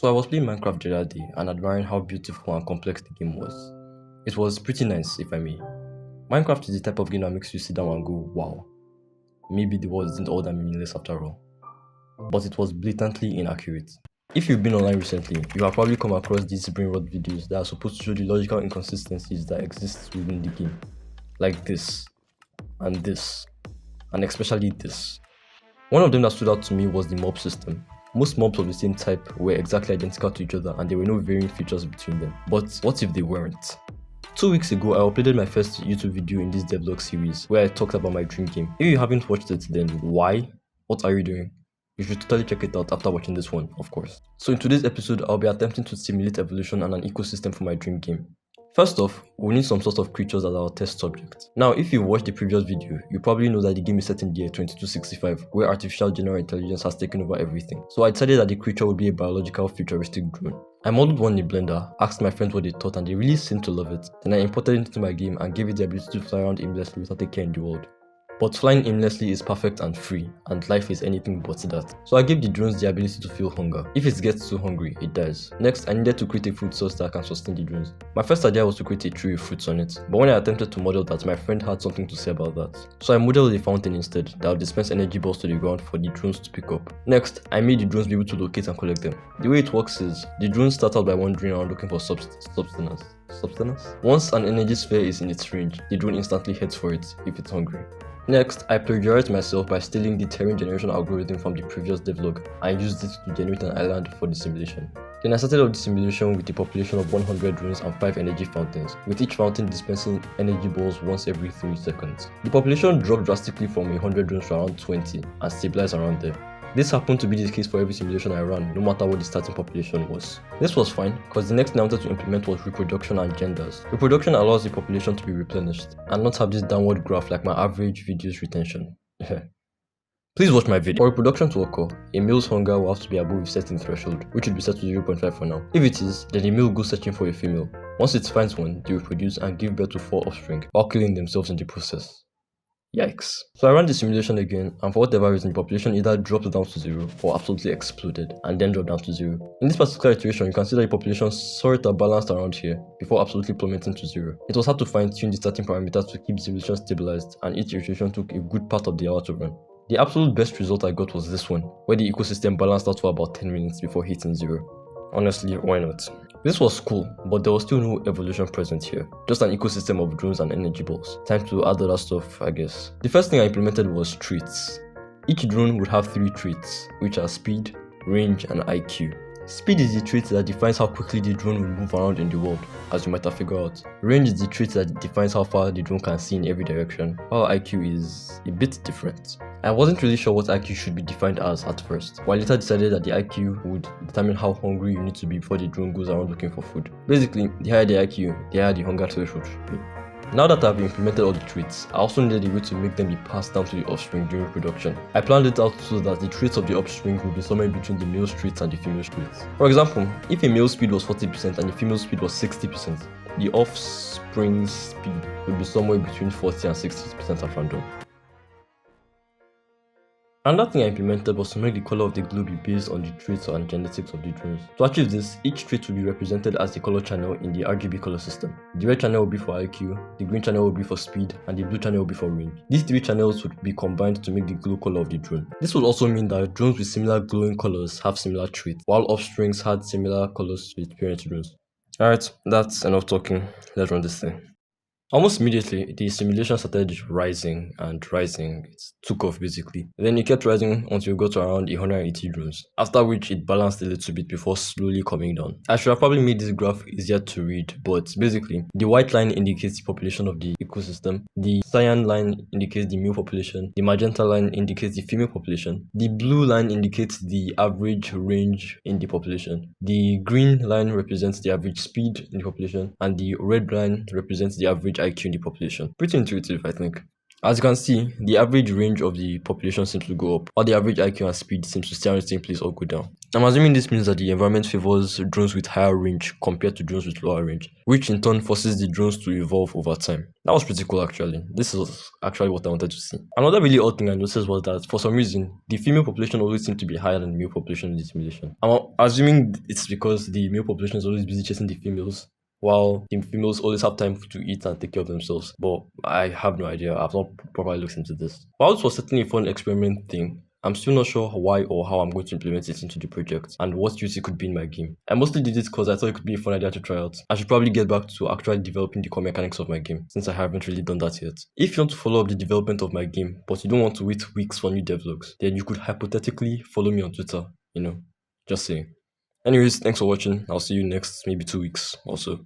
So I was playing Minecraft the other day and admiring how beautiful and complex the game was. It was pretty nice, if I may. Minecraft is the type of game that makes you sit down and go, wow, maybe the world isn't all that meaningless after all. But it was blatantly inaccurate. If you've been online recently, you have probably come across these brain-rot videos that are supposed to show the logical inconsistencies that exist within the game. Like this, and especially this. One of them that stood out to me was the mob system. Most mobs of the same type were exactly identical to each other and there were no varying features between them. But what if they weren't? 2 weeks ago, I uploaded my first YouTube video in this devlog series where I talked about my dream game. If you haven't watched it, then why? What are you doing? You should totally check it out after watching this one, of course. So in today's episode, I'll be attempting to simulate evolution and an ecosystem for my dream game. First off, we need some sort of creatures as our test subject. Now, if you watched the previous video, you probably know that the game is set in the year 2265, where artificial general intelligence has taken over everything. So I decided that the creature would be a biological futuristic drone. I modeled one in Blender, asked my friends what they thought, and they really seemed to love it. Then I imported it into my game and gave it the ability to fly around aimlessly without a care in the world. But flying aimlessly is perfect and free, and life is anything but that. So I gave the drones the ability to feel hunger. If it gets too hungry, it dies. Next, I needed to create a food source that can sustain the drones. My first idea was to create a tree with fruits on it, but when I attempted to model that, my friend had something to say about that. So I modeled a fountain instead that would dispense energy balls to the ground for the drones to pick up. Next, I made the drones be able to locate and collect them. The way it works is, the drones start out by wandering around looking for substance. Once an energy sphere is in its range, the drone instantly heads for it if it's hungry. Next, I plagiarized myself by stealing the terrain generation algorithm from the previous devlog and used it to generate an island for the simulation. Then I started off the simulation with a population of 100 drones and 5 energy fountains, with each fountain dispensing energy balls once every 3 seconds. The population dropped drastically from 100 drones to around 20 and stabilized around there. This happened to be the case for every simulation I ran, no matter what the starting population was. This was fine, because the next thing I wanted to implement was reproduction and genders. Reproduction allows the population to be replenished, and not have this downward graph like my average video's retention. Please watch my video. For reproduction to occur, a male's hunger will have to be above a certain threshold, which would be set to 0.5 for now. If it is, then the male goes searching for a female. Once it finds one, they reproduce and give birth to 4 offspring, while killing themselves in the process. Yikes. So I ran the simulation again, and for whatever reason the population either dropped down to 0 or absolutely exploded and then dropped down to 0. In this particular iteration, you can see that the population sort of balanced around here before absolutely plummeting to 0. It was hard to fine tune the starting parameters to keep the simulation stabilized, and each iteration took a good part of the hour to run. The absolute best result I got was this one, where the ecosystem balanced out for about 10 minutes before hitting 0. Honestly, why not? This was cool, but there was still no evolution present here. Just an ecosystem of drones and energy balls. Time to add other stuff, I guess. The first thing I implemented was traits. Each drone would have 3 traits, which are speed, range, and IQ. Speed is the trait that defines how quickly the drone will move around in the world, as you might have figured out. Range is the trait that defines how far the drone can see in every direction, while IQ is a bit different. I wasn't really sure what IQ should be defined as at first, but I later decided that the IQ would determine how hungry you need to be before the drone goes around looking for food. Basically, the higher the IQ, the higher the hunger threshold should be. Now that I've implemented all the traits, I also needed a way to make them be passed down to the offspring during reproduction. I planned it out so that the traits of the offspring would be somewhere between the male's traits and the female's traits. For example, if a male's speed was 40% and a female's speed was 60%, the offspring's speed would be somewhere between 40 and 60% at random. Another thing I implemented was to make the color of the globe be based on the traits and genetics of the drones. To achieve this, each trait will be represented as the color channel in the RGB color system. The red channel will be for IQ, the green channel will be for speed, and the blue channel will be for range. These 3 channels would be combined to make the glow color of the drone. This would also mean that drones with similar glowing colors have similar traits, while offsprings had similar colors to its parent drones. Alright, that's enough talking. Let's run this thing. Almost immediately, the simulation started rising and rising. It took off basically. Then it kept rising until it got to around 180 drones, after which it balanced a little bit before slowly coming down. I should have probably made this graph easier to read, but basically, the white line indicates the population of the ecosystem, the cyan line indicates the male population, the magenta line indicates the female population, the blue line indicates the average range in the population, the green line represents the average speed in the population, and the red line represents the average IQ in the population. Pretty intuitive, I think. As you can see, the average range of the population seems to go up, while the average IQ and speed seems to stay on the same place or go down. I'm assuming this means that the environment favors drones with higher range compared to drones with lower range, which in turn forces the drones to evolve over time. That was pretty cool actually. This is actually what I wanted to see. Another really odd thing I noticed was that for some reason, the female population always seemed to be higher than the male population in this simulation. I'm assuming it's because the male population is always busy chasing the females, while the females always have time to eat and take care of themselves. But I have no idea. I've not properly looked into this. While this was certainly a fun experiment thing, I'm still not sure why or how I'm going to implement it into the project and what use it could be in my game. I mostly did it because I thought it could be a fun idea to try out. I should probably get back to actually developing the core mechanics of my game, since I haven't really done that yet. If you want to follow up the development of my game, but you don't want to wait weeks for new devlogs, then you could hypothetically follow me on Twitter, just saying. Anyways, thanks for watching. I'll see you next maybe 2 weeks or so.